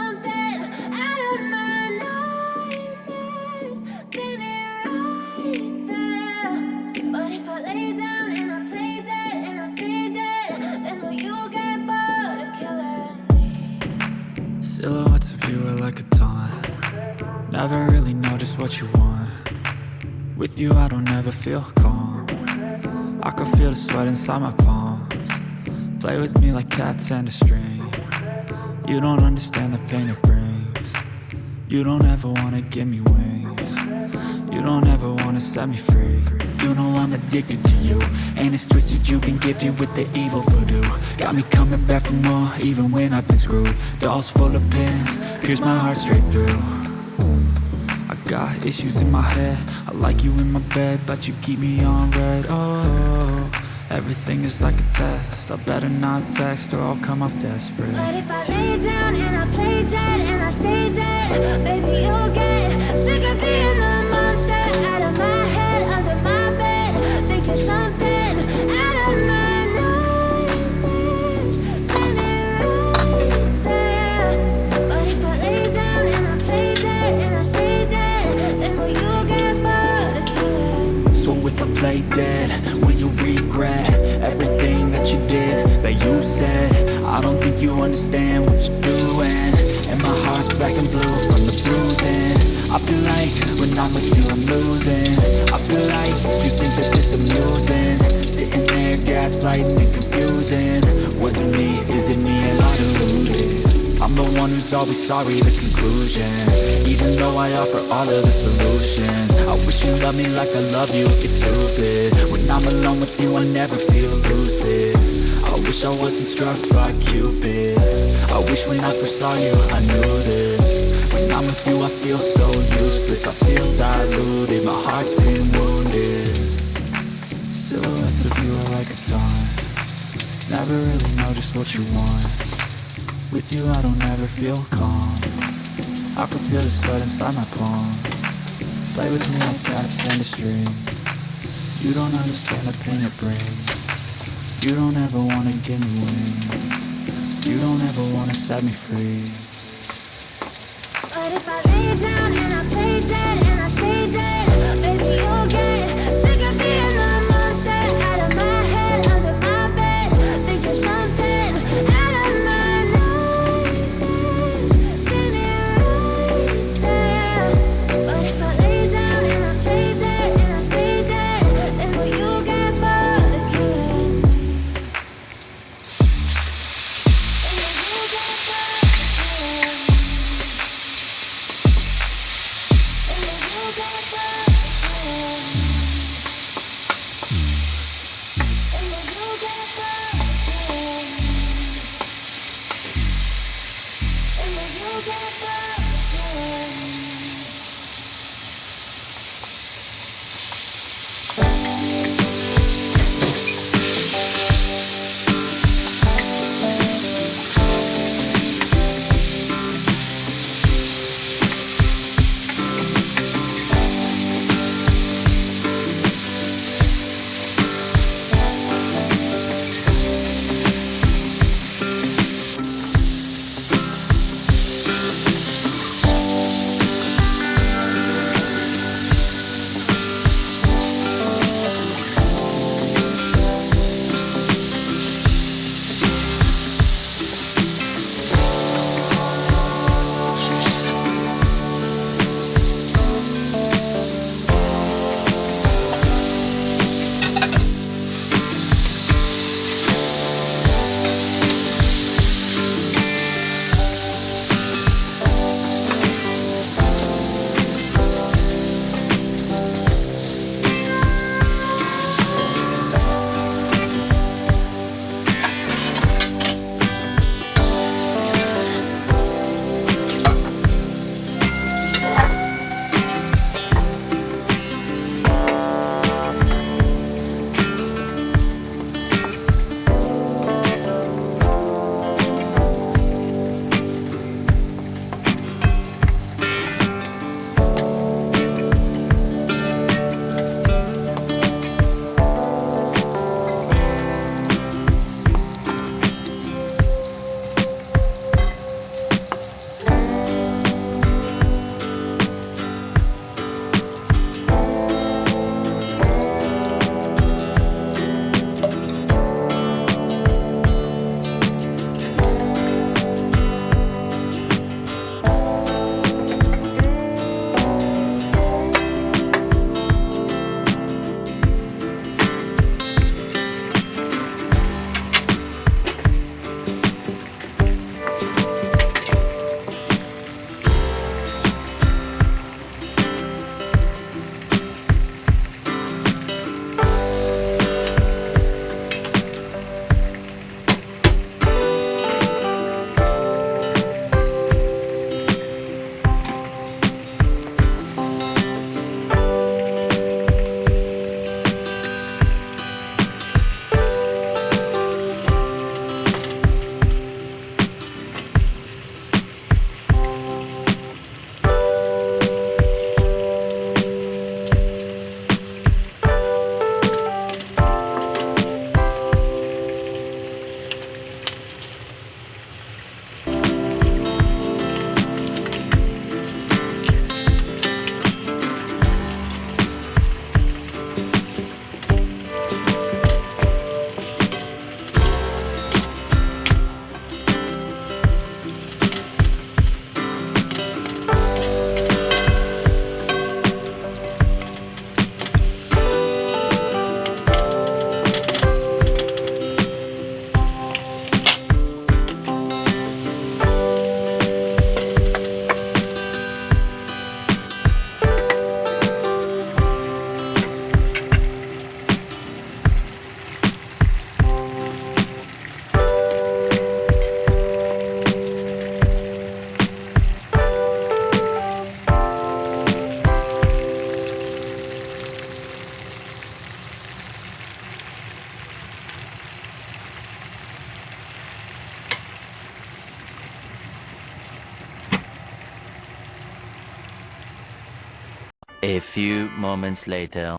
something out of my nightmares, standing right there. But if I lay down and I play dead and I stay dead, then will you get bored of killing me? Silhouettes of you are like a taunt. Never really know just what you want. With you I don't ever feel calm. I can feel the sweat inside my palms. Play with me like cats and a string. You don't understand the pain it brings. You don't ever wanna give me wings. You don't ever wanna set me free. You know I'm addicted to you, and it's twisted, you've been gifted with the evil voodoo. Got me coming back for more, even when I've been screwed. Dolls full of pins, pierce my heart straight through. I got issues in my head, I like you in my bed, but you keep me on red. Oh, everything is like a test, I better not text or I'll come off desperate. But if I lay down and I play dead and I stay dead, baby you'll get sick of being the monster out of my head, under my bed, thinking something out of my nightmares, standing right there. But if I lay down and I play dead and I stay dead, then will you get bored of killing me? So if I play dead, will you regret everything that you did, that you said? I don't think you understand what you're doing, and my heart's black and blue from the bruising. I feel like when I'm with you I'm losing. I feel like you think that this amusing, sitting there gaslighting and confusing. Was it me, is it me, am I deluded? I'm the one who's always sorry, the conclusion, even though I offer all of the solutions. I wish you loved me like I love you, it's stupid. When I'm alone with you I never feel lucid. I wish I wasn't struck by Cupid. I wish when I first saw you I knew this. When I'm with you I feel so useless, I feel diluted, my heart's been wounded. Silhouettes of you are like a taunt. Never really know just what you want. With you I don't ever feel calm. I can feel the sweat inside my palms. Play with me like cats and a string. You don't understand the pain it brings. You don't ever wanna give me wings. You don't ever wanna set me free. But if I lay down and I play dead and I stay dead, baby you'll get sick of being the monster out of my head, under my bed, thinking something out of my nightmares, standing right there. But if I lay down and I play dead and I stay dead, then will you get bored of killing me? A few moments later.